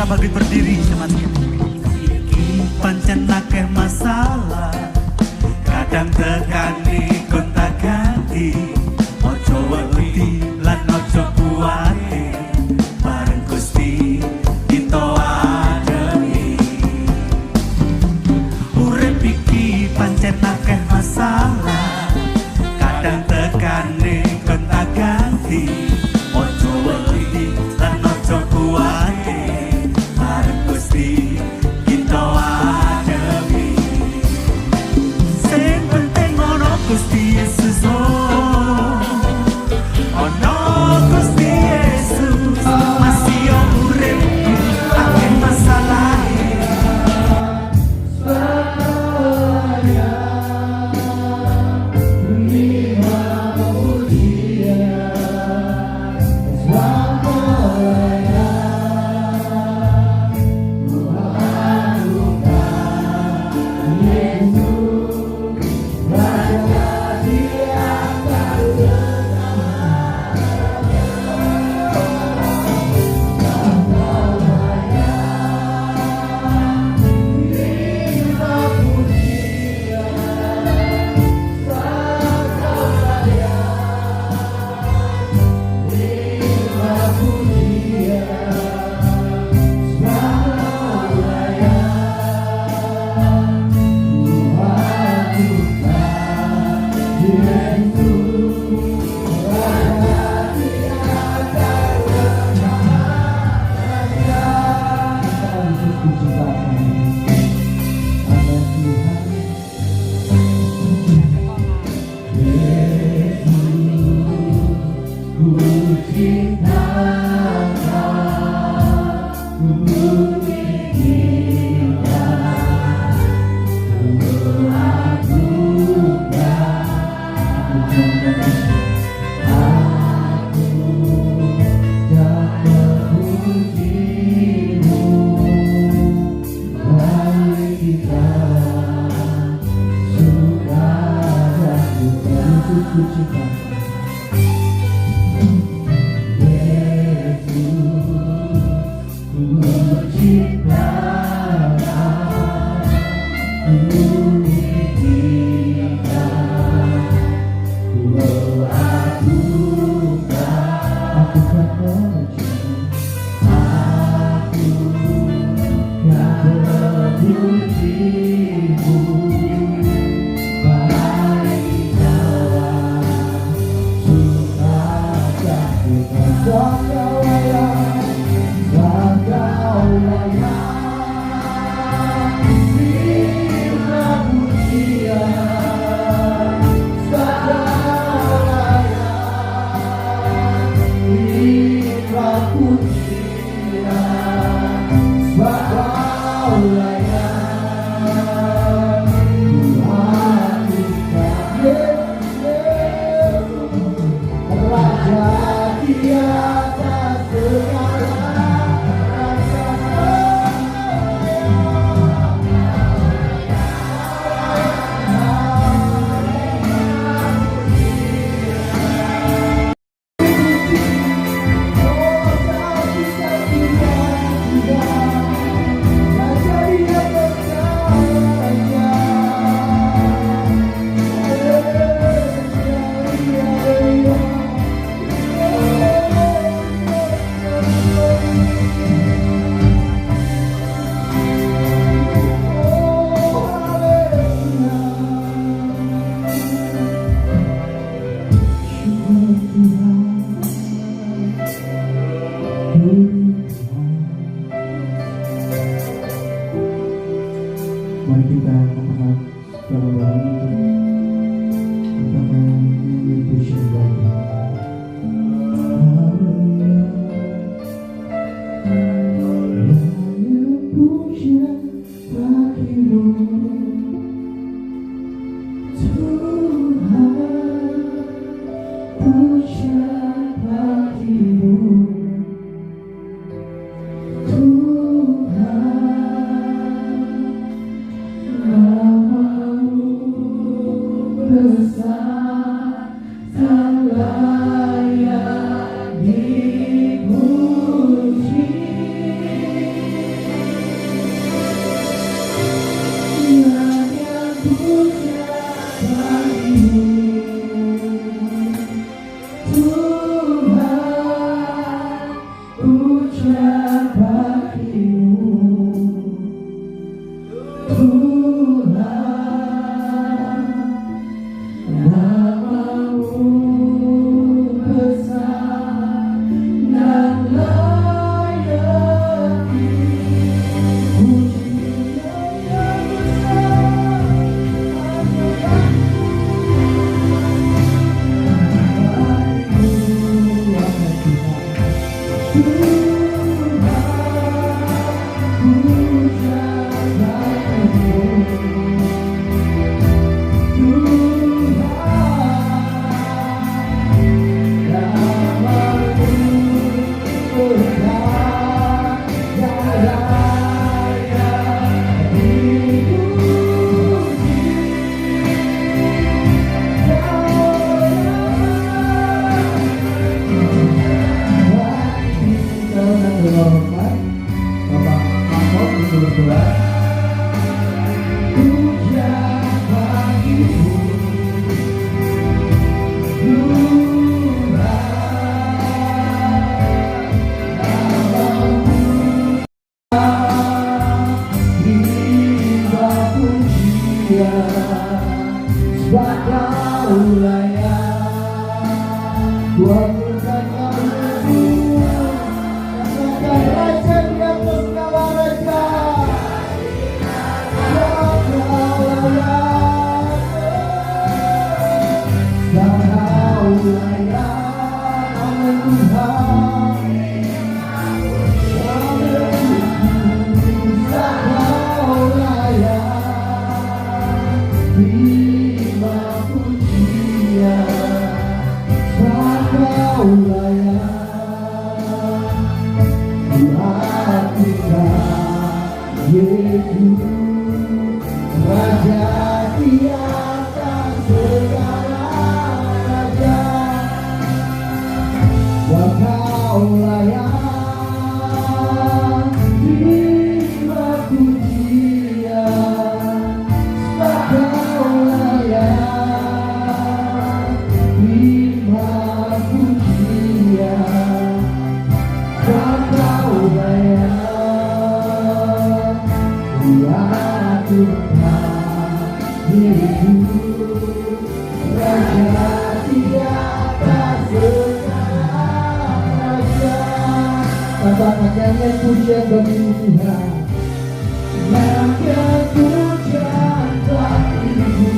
kita bagi berdiri teman-teman. Pancen akeh masalah, kadang tekani gonta ganti. Ojo wedi lan ojo kuwate, bareng Gusti kita ademi. Urip iki pancen akeh masalah, kadang tekani gonta ganti. Ojo wedi lan ojo kuwate, bareng Gusti kita ademi. Sing penting ono Gusti Yesus, ono Gusti Yesus, masih yo urip akeh masalah. Mari kita katakan secara bareng untuk katakan ini puji Bapa. sebab Kaulah yang Tuhan berkata berdua, katakan Raja di atas segala raja. Sebab Kaulah yang Kaulah yang Amin Tuhan. Yesus Raja di atas segala raja, Kaulah yang terima pujian, Kaulah yang terima pujian, Kaulah yang Tuhan Yesus Raja di atas segala raja. Katakan yang pujian bagi Tuhan, yang pujian bagi Tuhan, pujian bagi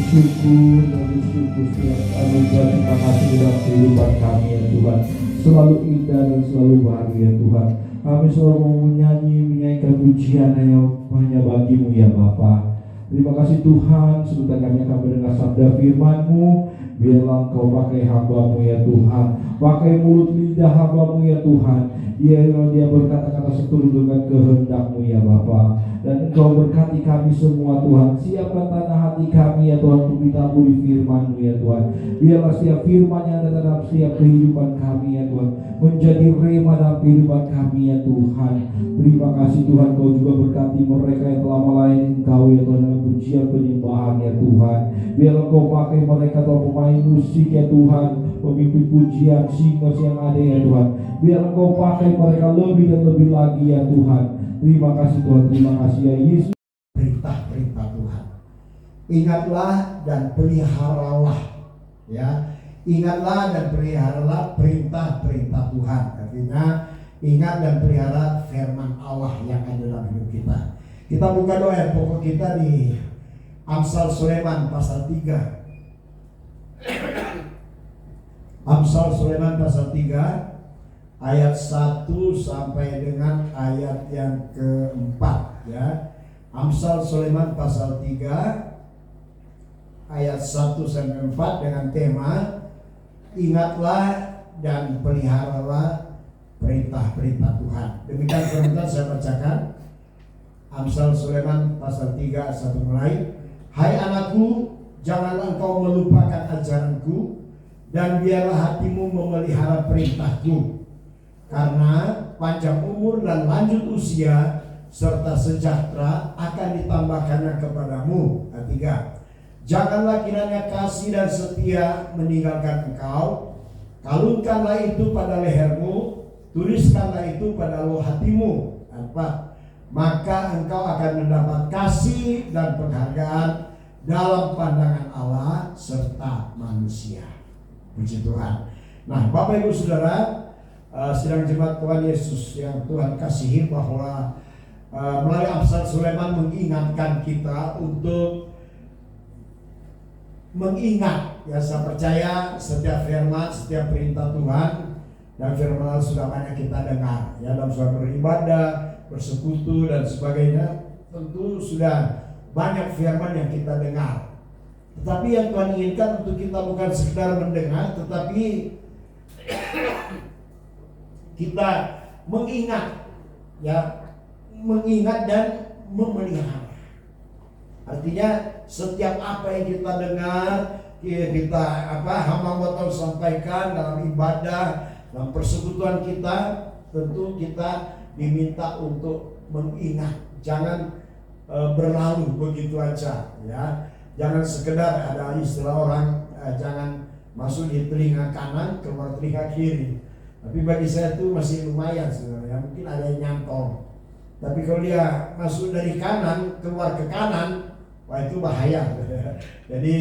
syukur setiap anugerah kita kasih dalam kehidupan kami ya Tuhan, selalu indah dan selalu bahagia Tuhan. Kami selalu mau menyanyikan pujian hanya bagimu ya Bapa. Terima kasih Tuhan, sebentar kami akan mendengar sabda firman-Mu. Biarlah Engkau pakai hamba-Mu ya Tuhan, pakai mulut lidah hamba-Mu ya Tuhan. Dia berkata-kata seturut dengan kehendak-Mu ya Bapa. Dan Engkau berkati kami semua Tuhan. Siapkan tanah hati kami ya Tuhan untuk ditabur di firman-Mu ya Tuhan. Biarlah setiap firman yang ada dalam setiap kehidupan kami ya Tuhan menjadi rema dalam kehidupan kami ya Tuhan. Terima kasih Tuhan, Kau juga berkati mereka yang telah melayani Engkau ya Tuhan dengan pujian penyembahan ya Tuhan. Biarlah Kau pakai mereka Tuhan, pemain musik ya Tuhan, pemimpin pujian, singers yang ada ya Tuhan. Biarlah Kau pakai mereka lebih dan lebih lagi ya Tuhan. Terima kasih Tuhan, terima kasih ya Yesus. Perintah-perintah Tuhan, ingatlah dan peliharalah ya. Ingatlah dan peliharalah perintah-perintah Tuhan. Artinya ingat dan pelihara firman Allah yang ada dalam hidup kita. Kita buka doa yang pokok kita di Amsal Sulaiman pasal 3. Amsal Sulaiman pasal 3 ayat 1 sampai dengan ayat yang keempat ya. Amsal Sulaiman pasal 3 ayat 1 sampai 4 dengan tema ingatlah dan peliharalah perintah-perintah Tuhan. Demikian teman-teman, saya bacakan Amsal Sulaiman pasal 3 ayat 1 mulai. Hai anakku, janganlah engkau melupakan ajaranku, dan biarlah hatimu memelihara perintahku, karena panjang umur dan lanjut usia serta sejahtera akan ditambahkannya kepadamu. Ayat 3. Janganlah kiranya kasih dan setia meninggalkan engkau. Kalungkanlah itu pada lehermu, tuliskanlah itu pada loh hatimu. Ayat 4. maka engkau akan mendapat kasih dan penghargaan dalam pandangan Allah serta manusia. Puji Tuhan. Nah, Bapak Ibu Saudara, sidang jemaat Tuhan Yesus yang Tuhan kasihi, bahwa melalui Amsal Sulaiman mengingatkan kita untuk mengingat, ya, saya percaya setiap firman, setiap perintah Tuhan dan firman Allah sudah banyak kita dengar, ya, dalam suara beribadah, bersekutu dan sebagainya. Tentu sudah banyak firman yang kita dengar. Tetapi yang Tuhan inginkan untuk kita bukan sekedar mendengar, tetapi kita mengingat, ya, mengingat dan memelihara. Artinya setiap apa yang kita dengar, kita hamba Tuhan sampaikan dalam ibadah, dalam persekutuan kita, tentu kita diminta untuk mengingat. Jangan berlalu begitu aja, ya. Jangan sekedar, ada istilah orang, jangan masuk di telinga kanan keluar telinga kiri. Tapi bagi saya itu masih lumayan sebenarnya, mungkin ada yang nyantol. Tapi kalau dia masuk dari kanan keluar ke kanan, wah itu bahaya. Jadi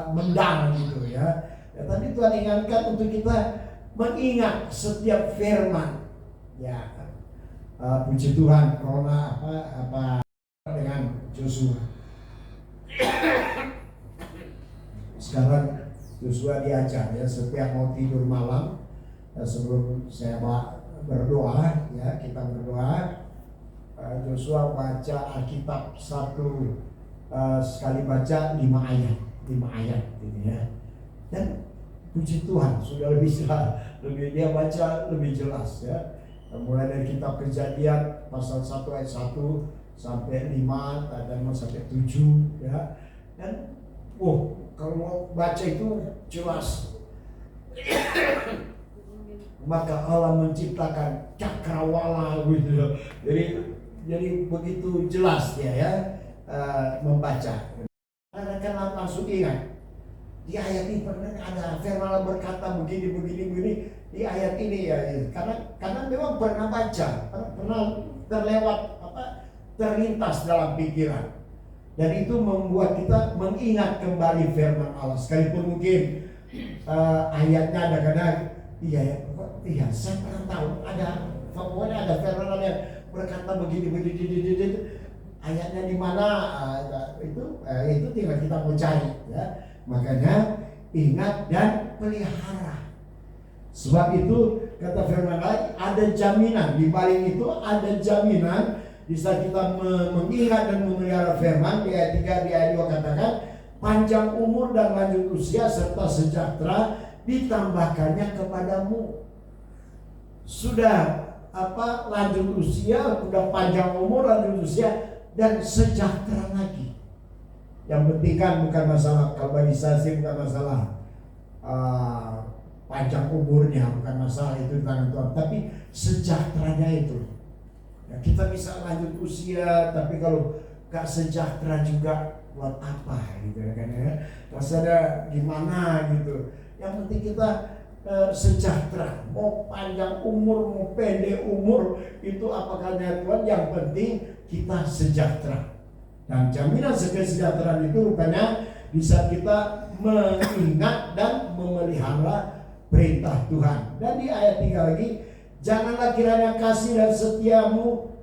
mendang gitu, ya. Tapi Tuhan ingatkan untuk kita mengingat setiap firman, ya. Puji Tuhan, karena dengan Joshua. Sekarang Joshua diajar, ya, setiap mau tidur malam, sebelum saya berdoa, ya, kita berdoa, Joshua baca Alkitab sekali baca 5 ayat gitu, ya. Dan puji Tuhan sudah lebih dia baca lebih jelas, ya. Mulai dari kitab Kejadian pasal 1 ayat 1 sampai 5 dan sampai 7, ya. Dan kalau mau baca itu jelas. Maka Allah menciptakan cakrawala gitu. Jadi begitu jelas dia, ya, membaca. Karena langsung ingat. Di ayat ini pernah ada firman Allah berkata begini di ayat ini, ya. Karena memang pernah baca, pernah terlewat, terlintas dalam pikiran. Dan itu membuat kita mengingat kembali firman Allah. Sekalipun mungkin ayatnya ada kadang, iya saya pernah tahu ada firman Allah yang berkata begini, ayatnya di mana, itu tinggal kita mau cari, ya. Makanya ingat dan pelihara. Sebab itu kata firman Allah, ada jaminan. Di balik itu ada jaminan. Bisa kita mengingat dan memelihara firman. Di ayat 3, di ayat 2 katakan, panjang umur dan lanjut usia serta sejahtera ditambahkannya kepadamu. Sudah lanjut usia, sudah panjang umur, lanjut usia, dan sejahtera lagi. Yang penting kan bukan masalah kalbanisasi, bukan masalah panjang umurnya, bukan masalah itu di tangan Tuhan, tapi sejahteranya itu. Ya, kita bisa lanjut usia, tapi kalau gak sejahtera juga buat apa gitu, kan, ya. Rasanya gimana gitu. Yang penting kita sejahtera. Mau panjang umur, mau pendek umur, itu apakahnya Tuhan, yang penting kita sejahtera. Dan jaminan kesejahteraan itu rupanya bisa kita mengingat dan memelihara perintah Tuhan. Dan di ayat 3 lagi, janganlah kiranya kasih dan setiamu,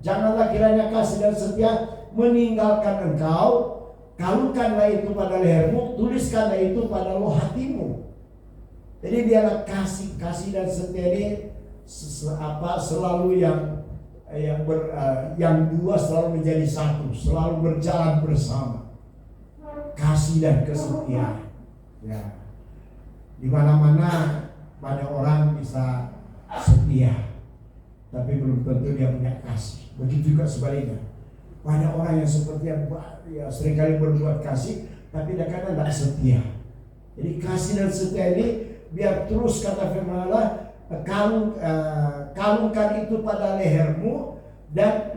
janganlah kiranya kasih dan setia meninggalkan engkau. Kalungkanlah itu pada lehermu, tuliskanlah itu pada loh hatimu. Jadi biarlah kasih dan setia ini selalu yang dua selalu menjadi satu, selalu berjalan bersama. Kasih dan kesetiaan, ya. Di mana-mana banyak orang bisa setia, tapi belum tentu dia punya kasih. Begitu juga sebaliknya. Banyak orang yang seperti seringkali berbuat kasih, tapi kadang-kadang tidak setia. Jadi kasih dan setia ini biar terus, kata firman Allah, kalungkan itu pada lehermu dan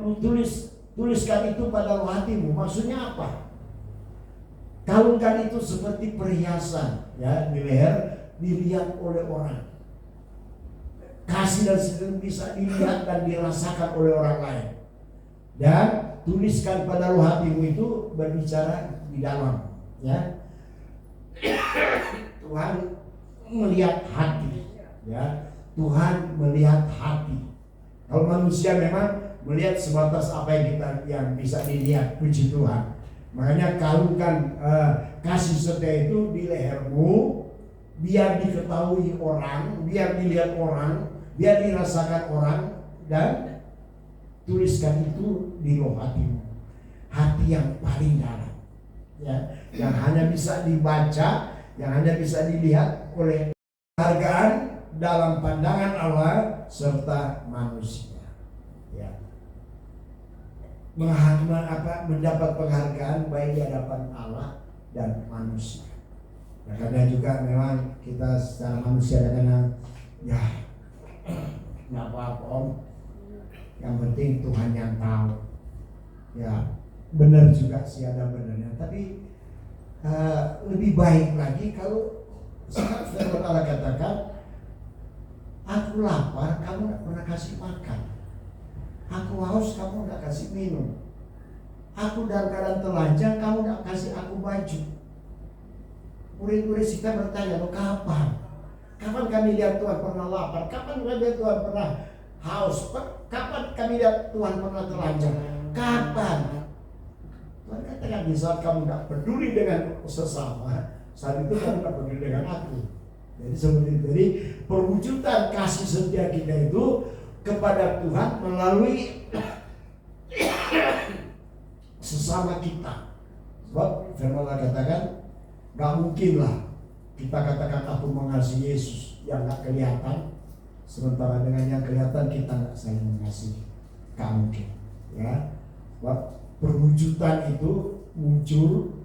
tuliskan itu pada hatimu. Maksudnya apa? Kalungkan itu seperti perhiasan, ya, di leher, dilihat oleh orang. Kasih dan setia bisa dilihat dan dirasakan oleh orang lain. Dan tuliskan pada roh hatimu itu berbicara di dalam, ya. Tuhan melihat hati, ya. Tuhan melihat hati. Kalau manusia memang melihat sebatas apa yang bisa dilihat, puji Tuhan. Makanya kalungkan kasih setia itu di lehermu, biar diketahui orang, biar dilihat orang, biar dirasakan orang, dan tuliskan itu di roh hatimu, hati yang paling dalam, ya, yang hanya bisa dibaca, yang hanya bisa dilihat oleh penghargaan dalam pandangan Allah serta manusia, ya. Mendapat penghargaan baik di hadapan Allah dan manusia. Nah, karena juga memang kita secara manusia kadang-kadang ya nggak apa-apa om, yang penting Tuhan yang tahu. Ya benar juga sih, ada benarnya, tapi lebih baik lagi kalau saat firman Allah katakan, aku lapar, kamu nggak pernah kasih makan. Aku haus, kamu nggak kasih minum. Aku dalam keadaan telanjang, kamu nggak kasih aku baju. Murid-murid kita bertanya, lo kapan? Kapan kami lihat Tuhan pernah lapar? Kapan kami lihat Tuhan pernah haus? Kapan kami lihat Tuhan pernah telanjang? Kapan? Tuhan katakan, di saat kamu nggak peduli dengan sesama, saat itu kamu nggak peduli dengan aku. Jadi seperti itu. Jadi perwujudan kasih setia kita itu kepada Tuhan melalui sesama kita. Sebab firman Allah katakan, gak mungkin lah kita katakan aku mengasihi Yesus yang gak kelihatan, sementara dengan yang kelihatan kita gak saling mengasihi. Gak mungkin, ya. Sebab perwujudan itu muncul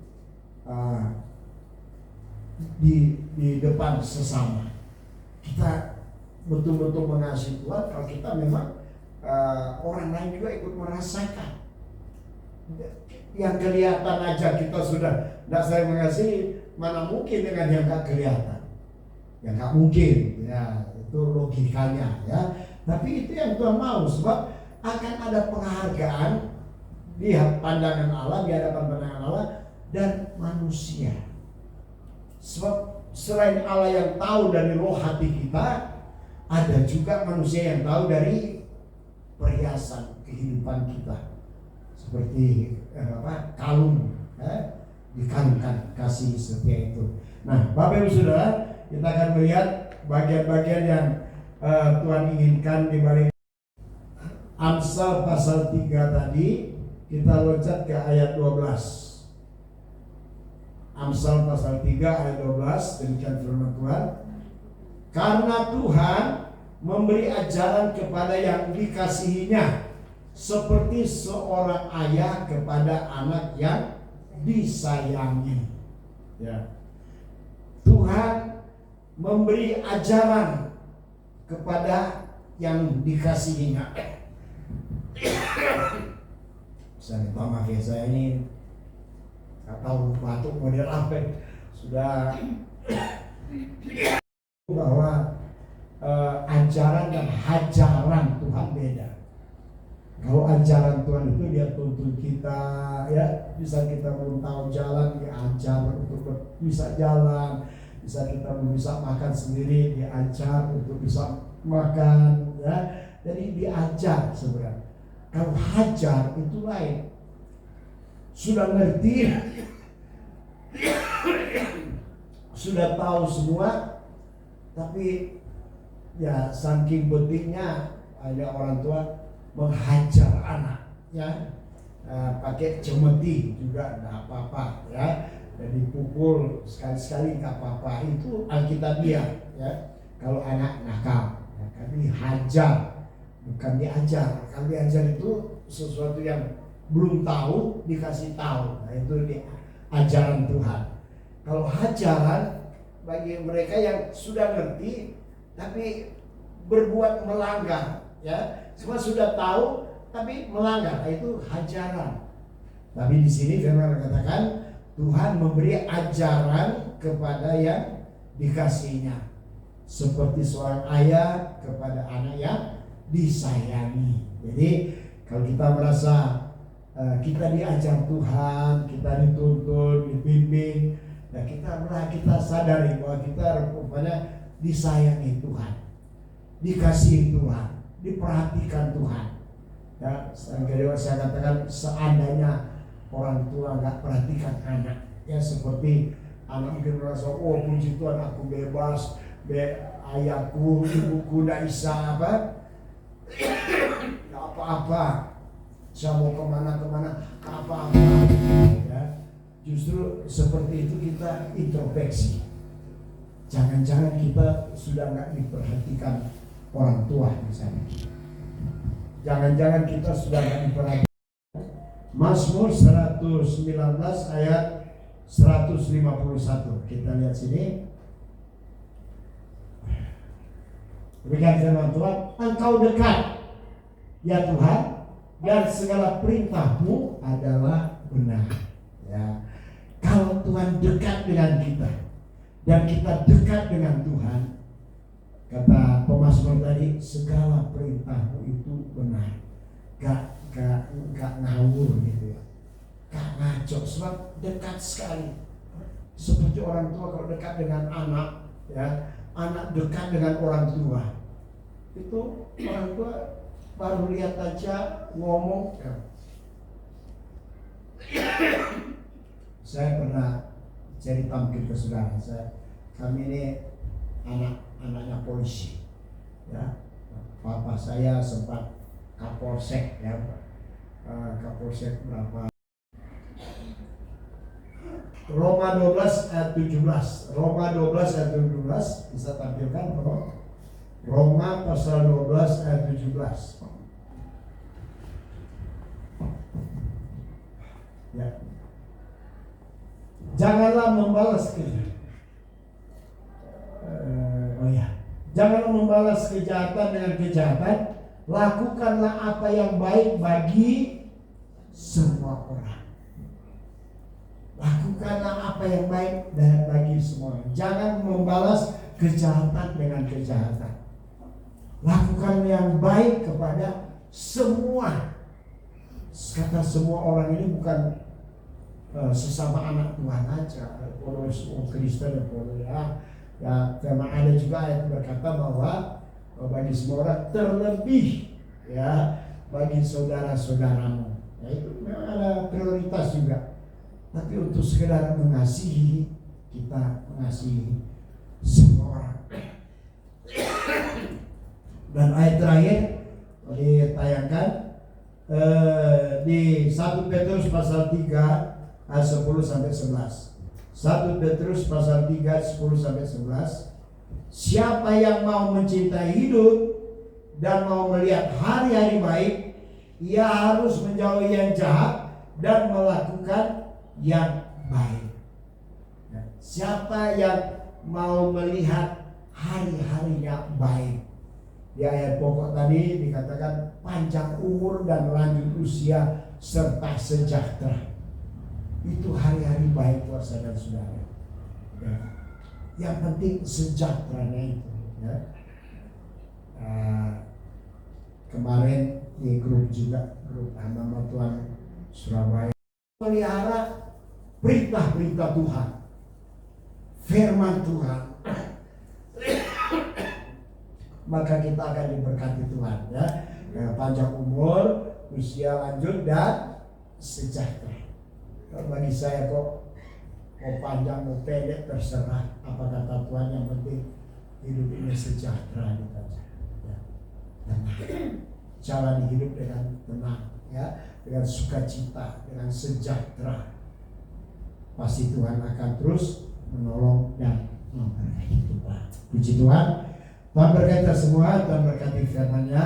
di depan sesama. Kita betul-betul mengasihi Tuhan kalau kita memang orang lain juga ikut merasakan. Yang kelihatan aja kita sudah tidak saling mengasihi, mana mungkin dengan yang gak kelihatan? Ya gak mungkin, ya itu logikanya, ya. Tapi itu yang Tuhan mau, sebab akan ada penghargaan di pandangan Allah, di hadapan pandangan Allah dan manusia. Sebab selain Allah yang tahu dari roh hati kita, ada juga manusia yang tahu dari perhiasan kehidupan kita, seperti kalung, dikalungkan kasih setia itu. Nah, Bapak Ibu Saudara, kita akan melihat bagian-bagian yang Tuhan inginkan di balik Amsal pasal 3 tadi. Kita loncat ke ayat 12. Amsal pasal 3 ayat 12, demikian firman Tuhan. Karena Tuhan memberi ajaran kepada yang dikasihinya, seperti seorang ayah kepada anak yang disayangi. Ya. Tuhan memberi ajaran kepada yang dikasihinya. Saya minta maaf ya, saya ini nggak tahu batuk model apa. Sudah bahwa ajaran dan hajaran Tuhan beda. Kalau ajaran Tuhan itu dia tuntun kita, ya, bisa kita belum tahu jalan, dia ajar untuk bisa jalan, bisa kita belum bisa makan sendiri, dia ajar untuk bisa makan, ya. Jadi diajar sebenarnya. Kalau hajar itu lain. Sudah ngerti, sudah tahu semua, tapi ya saking pentingnya ada orang tua menghajar anak, ya, pakai cemeti juga nggak apa-apa, ya, dan dipukul sekali-sekali nggak apa-apa, itu alkitabiah, ya. Kalau anak nakal, ya, kami hajar, bukan diajar. Kalau diajar itu sesuatu yang belum tahu dikasih tahu, nah itu ajaran Tuhan. Kalau hajaran bagi mereka yang sudah ngerti tapi berbuat melanggar, ya, semua sudah tahu tapi melanggar, itu hajaran. Tapi di sini firman katakan Tuhan memberi ajaran kepada yang dikasihnya, seperti seorang ayah kepada anak yang disayangi. Jadi Kalau kita merasa kita diajar Tuhan, kita dituntun, dibimbing, ya kita sadari bahwa kita rupanya disayangi Tuhan, dikasihi Tuhan, diperhatikan Tuhan. Ya, saya katakan seandainya orang tua nggak perhatikan anak, ya seperti anak mungkin merasa, oh puji Tuhan aku bebas, ayahku, ibuku tidak bisa apa-apa, saya mau kemana-kemana, apa-apa. Ya, justru seperti itu kita introspeksi. Jangan-jangan kita sudah nggak diperhatikan orang tua misalnya. Jangan-jangan kita sudah nggak diperhatikan. Mazmur 119 ayat 151. Kita lihat sini. Demikian firman Tuhan, Engkau dekat, ya Tuhan, dan segala perintah-Mu adalah benar. Ya, kalau Tuhan dekat dengan kita dan kita dekat dengan Tuhan, kata pemazmur tadi, segala perintah-Mu itu benar, gak ngawur gitu ya, gak ngaco, sebab dekat sekali. Seperti orang tua kalau dekat dengan anak, ya, anak dekat dengan orang tua, itu orang tua baru lihat aja ngomong. Saya pernah cerita mungkin ke saudara, kami ini anaknya polisi, ya. Papa saya sempat kapolsek, ya, kapolsek berapa? Roma 12 ayat 17. Roma 12 ayat 17 bisa tampilkan, Bro. Roma pasal 12 ayat 17. Ya. Janganlah membalas janganlah membalas kejahatan dengan kejahatan, lakukanlah apa yang baik bagi semua orang. Lakukanlah apa yang baik dan bagi semua orang. Jangan membalas kejahatan dengan kejahatan. Lakukan yang baik kepada semua. Kata semua orang ini bukan sesama anak Tuhan aja, Kristen ya, firman ada juga ayat berkata bahwa bagi semua orang, terlebih ya bagi saudara-saudaramu. Ya, itu memang ada prioritas juga. Tapi untuk sekedar mengasihi, kita mengasihi semua orang. Dan ayat terakhir ditayangkan di 1 Petrus pasal 3 ayat 10 sampai 11. 1 Petrus pasal 3 10 sampai 11. Siapa yang mau mencintai hidup dan mau melihat hari-hari baik, ia harus menjauhi yang jahat dan melakukan yang baik. Siapa yang mau melihat hari-hari yang baik, di ayat pokok tadi dikatakan panjang umur dan lanjut usia serta sejahtera. Itu hari-hari baik buat saudara-saudara. Ya. Yang penting sejahteranya itu. Ya. Kemarin di grup juga, grup hamba Tuhan Surabaya, pelihara perintah-perintah Tuhan, firman Tuhan, maka kita akan diberkati Tuhan, ya. Panjang umur, usia lanjut dan sejahtera. Bagi saya kok mau panjang mau pendek terserah, apa kata Tuhan, yang penting hidup ini sejahtera kita, ya. Tenang, jalani hidup dengan tenang, ya, dengan sukacita, dengan sejahtera. Pasti Tuhan akan terus menolong dan memberkati kita. Puji Tuhan. Tuhan berkati semua, Tuhan berkati firman-Nya.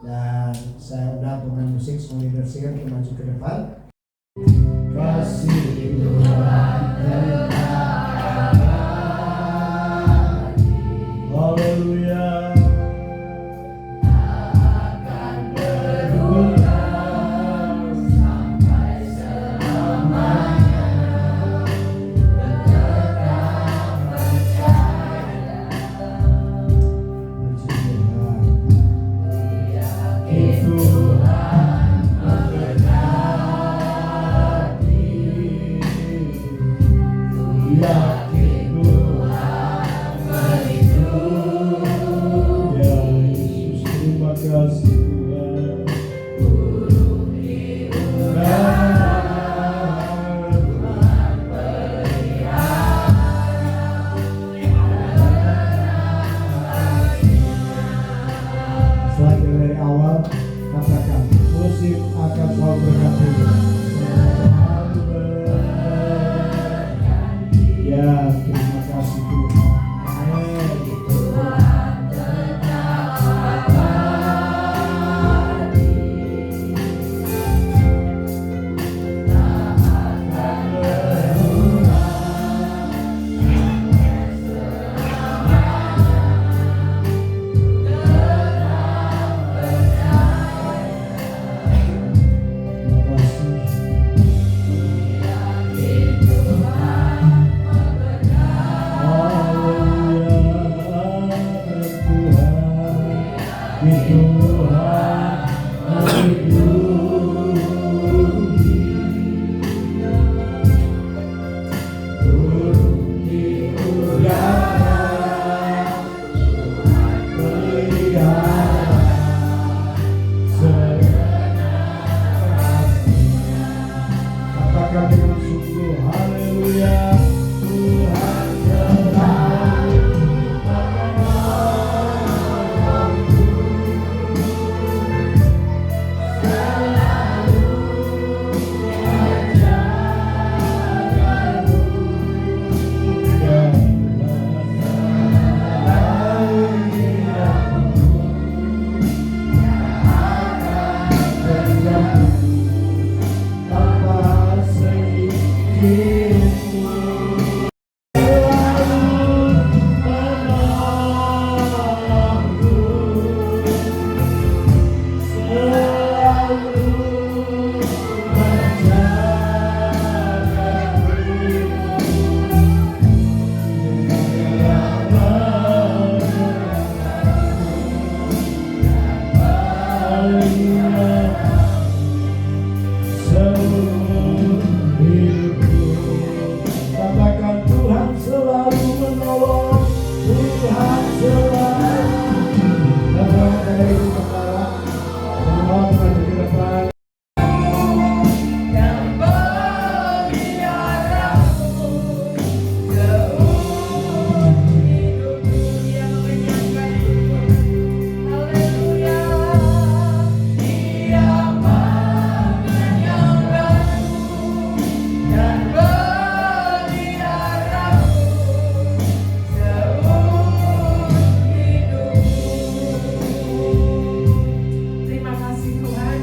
Dan saya undang pemain musik semua leadership untuk maju ke depan. Kasih Tuhan tetap abadi. Haleluya. Akan berulang sampai selamanya. Tetap percaya. Puji Tuhan. Yakin Tuhan. katakan dengan sungguh, haleluya. Tuhan selalu menolongku, selalu menjagaku, dan selalu hidupku akan terjadi tanpa seizinku. Selalu menolongku, selalu katakan Tuhan selalu menolong, Tuhan selalu. Dan doa dari kepala, semua bukan di depan. Yang memeliharamu seumur hidupku, yang menyangkamu. Haleluya. Dia menyangkamu dan memeliharamu seumur hidupku. Terima kasih Tuhan,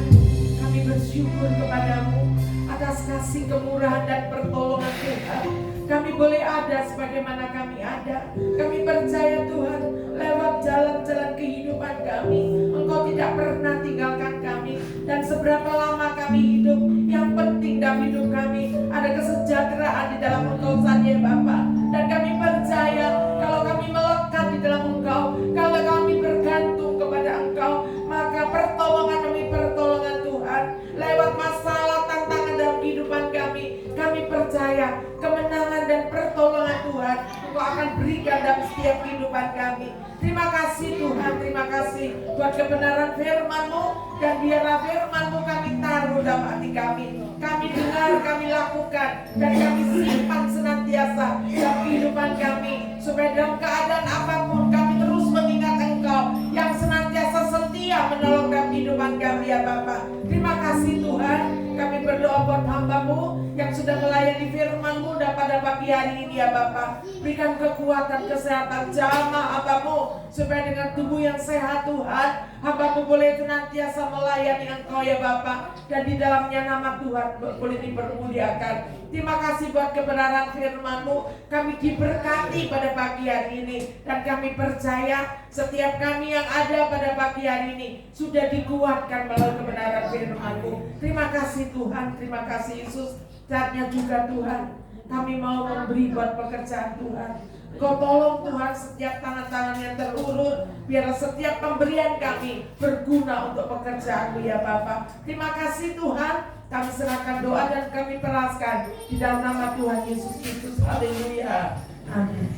kami bersyukur kepadamu atas kasih kemurahan dan pertolongan Tuhan. Kami boleh ada sebagaimana kami ada. Kami percaya Tuhan, lewat jalan-jalan kehidupan kami, Engkau tidak pernah tinggalkan kami. Dan seberapa lama kami hidup, yang penting dalam hidup kami ada kesejahteraan di dalam Engkau saja Bapa. Dan kami percaya kalau kami melekat di dalam Engkau, kalau kami bergantung kepada Engkau, maka pertolongan demi pertolongan Tuhan lewat masalah tantangan dalam kehidupan kami percaya kemenangan dan pertolongan Tuhan Engkau akan berikan dalam setiap kehidupan kami. Terima kasih Tuhan, terima kasih buat kebenaran firman-Mu, dan biarlah firman-Mu kami taruh dalam hati kami. Kami dengar, kami lakukan, dan kami simpan senantiasa dalam kehidupan kami, supaya dalam keadaan apapun kami terus mengingat Engkau yang senantiasa setia menolong dalam kehidupan kami ya Bapa. Terima kasih Tuhan, kami berdoa buat hamba-Mu yang sudah melayani firman-Mu dan pada pagi hari ini ya Bapa. Berikan kekuatan, kesehatan, jamah hamba-Mu, supaya dengan tubuh yang sehat Tuhan, hamba-Mu boleh senantiasa melayani Engkau ya Bapa, dan di dalamnya nama Tuhan boleh dipermuliakan. Terima kasih buat kebenaran firman-Mu, kami diberkati pada pagi hari ini, dan kami percaya setiap kami yang ada pada pagi hari ini sudah dikuatkan melalui kebenaran firman-Mu. Terima kasih Tuhan, terima kasih Yesus. Saatnya juga Tuhan, kami mau memberi buat pekerjaan Tuhan. Kau tolong Tuhan setiap tangan-tangan yang terulur, biar setiap pemberian kami berguna untuk pekerjaan-Mu ya Bapa. Terima kasih Tuhan, kami serahkan doa dan kami peraskan di dalam nama Tuhan Yesus Kristus. Haleluya. Amin.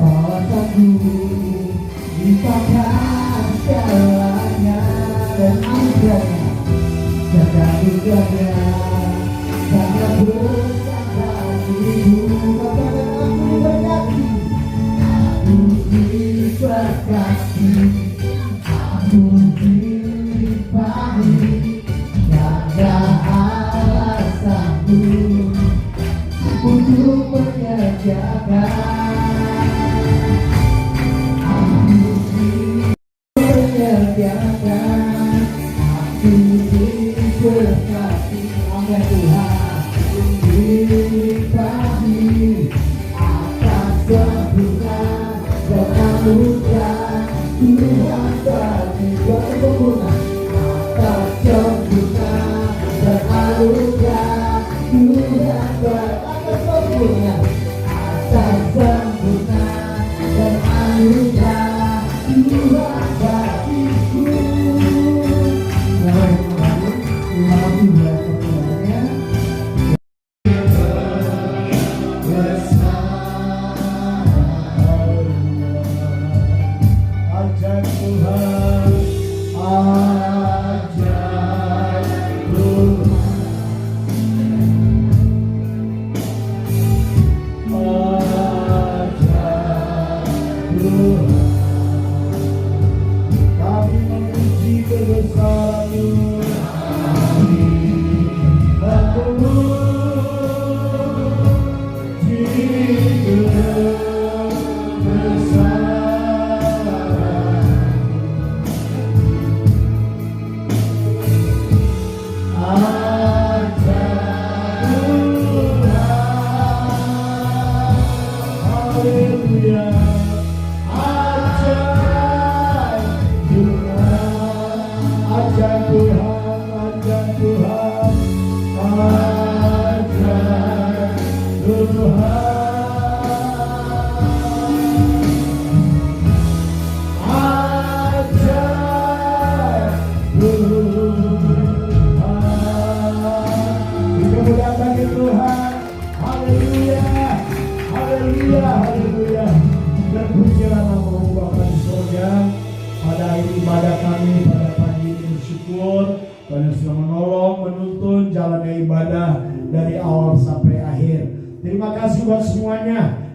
Alasanku di tangan segalanya. dan anugerahnya. Jaga hidupnya, jaga berjaga dirimu. Bapak dan aku diberkati, aku diberkati, aku dilimpahi. Jaga alasanku untuk menyediakan.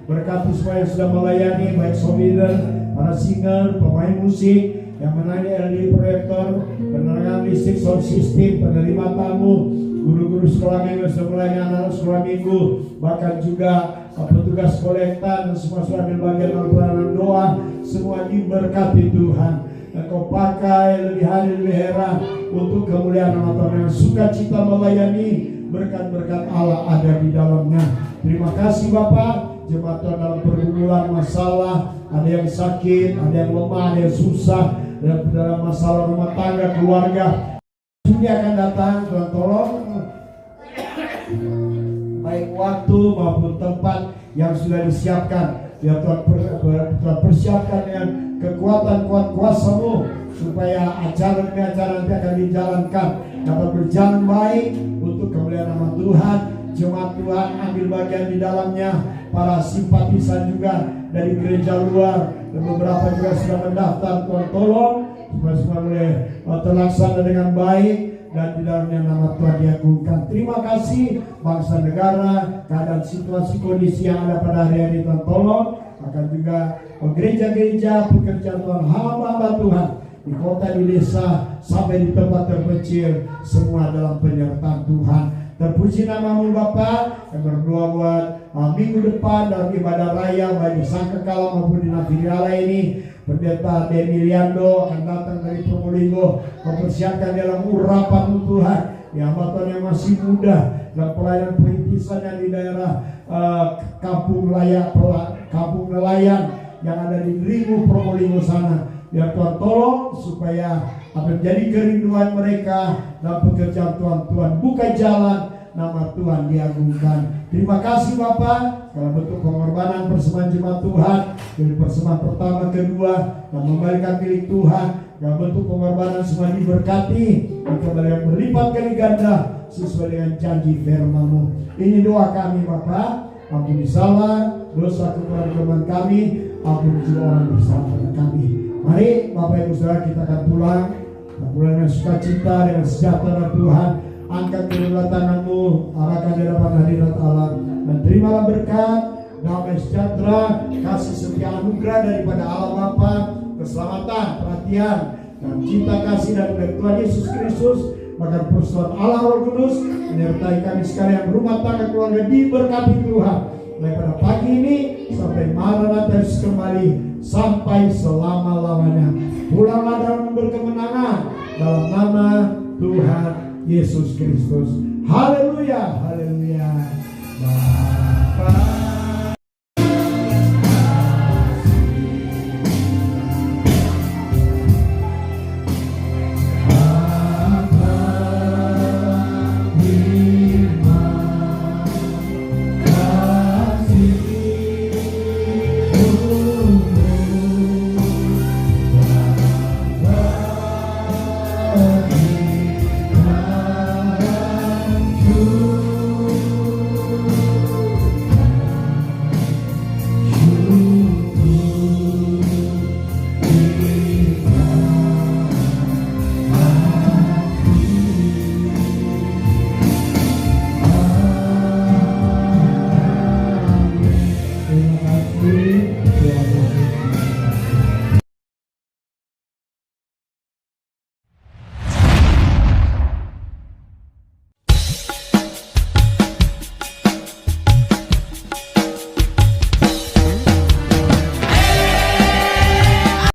Berkati semua yang sudah melayani, baik leader, para singer, pemain musik, yang menangani LED proyektor, penerangan listrik, sound system, penerima tamu, guru-guru sekolah minggu yang sudah melayani anak sekolah minggu, bahkan juga petugas kolektan dan semua sudah ambil bagian dalam pelayanan doa, semua diberkati Tuhan. Engkau pakai lebih hari lebih heran untuk kemuliaan nama Tuhan, yang sukacita melayani, berkat-berkat Allah ada di dalamnya. Terima kasih Bapak. Jemaat Tuhan dalam pergumulan masalah, ada yang sakit, ada yang lemah, ada yang susah, dan dalam masalah rumah tangga, keluarga, Dia akan datang. Tuhan tolong baik waktu maupun tempat yang sudah disiapkan, ya Tuhan persiapkan dengan kekuatan kuasa-Mu, supaya acara nanti akan dijalankan dapat berjalan baik untuk kemuliaan nama Tuhan. Jemaat Tuhan ambil bagian di dalamnya, para simpatisan juga dari gereja luar, dan beberapa juga sudah mendaftar. Tuhan tolong supaya semua boleh terlaksana dengan baik, dan di dalamnya nama Tuhan diagungkan. Terima kasih bangsa negara, keadaan situasi kondisi yang ada pada hari-hari Tuhan tolong, akan juga gereja-gereja pekerjaan Tuhan, hamba-hamba Tuhan di kota, di desa, sampai di tempat terpencil, semua dalam penyertaan Tuhan. Terpuji nama-Mu Bapa, yang berdoa buat minggu depan dalam ibadah raya baik di Sangkakala maupun di Naviriala ini. Pendeta Demiliando akan datang dari Probolinggo, mempersiapkan dalam urapan Tuhan yang Tuhan yang masih muda dalam pelayanan perintisannya di daerah kampung nelayan yang ada di Rimu Probolinggo sana. Biar Tuhan tolong supaya apa menjadi kerinduan mereka dalam pekerjaan Tuhan buka jalan, nama Tuhan diagungkan. Terima kasih Bapak karena bentuk pengorbanan persembahan jemaat Tuhan dari persembahan pertama kedua yang membalikan milik Tuhan, yang bentuk pengorbanan semua diberkati dan kembali yang berlipat kali ganda sesuai dengan janji firman-Mu. Ini doa kami Bapak, ampuni salah dosa keluarga kami, ampuni juga orang bersama kami. Mari Bapak Ibu Saudara, kita akan pulang pulang dengan sukacita, dengan sejahtera Tuhan. Angkat kedua tanganmu, arahkan di hadapan hadirat Allah, dan terimalah berkat, damai sejahtera, kasih setia anugerah daripada Allah Bapa, keselamatan, perhatian, dan cinta kasih dari Tuhan Yesus Kristus, maka persekutuan Allah Roh Kudus menyertai kami sekalian, rumah tangga keluarga diberkati Tuhan mulai pada pagi ini sampai Maranatha Yesus kembali, sampai selama-lamanya. Pulanglah dalam berkemenangan dalam nama Tuhan Yesus Kristus. Haleluya, haleluya. Bapa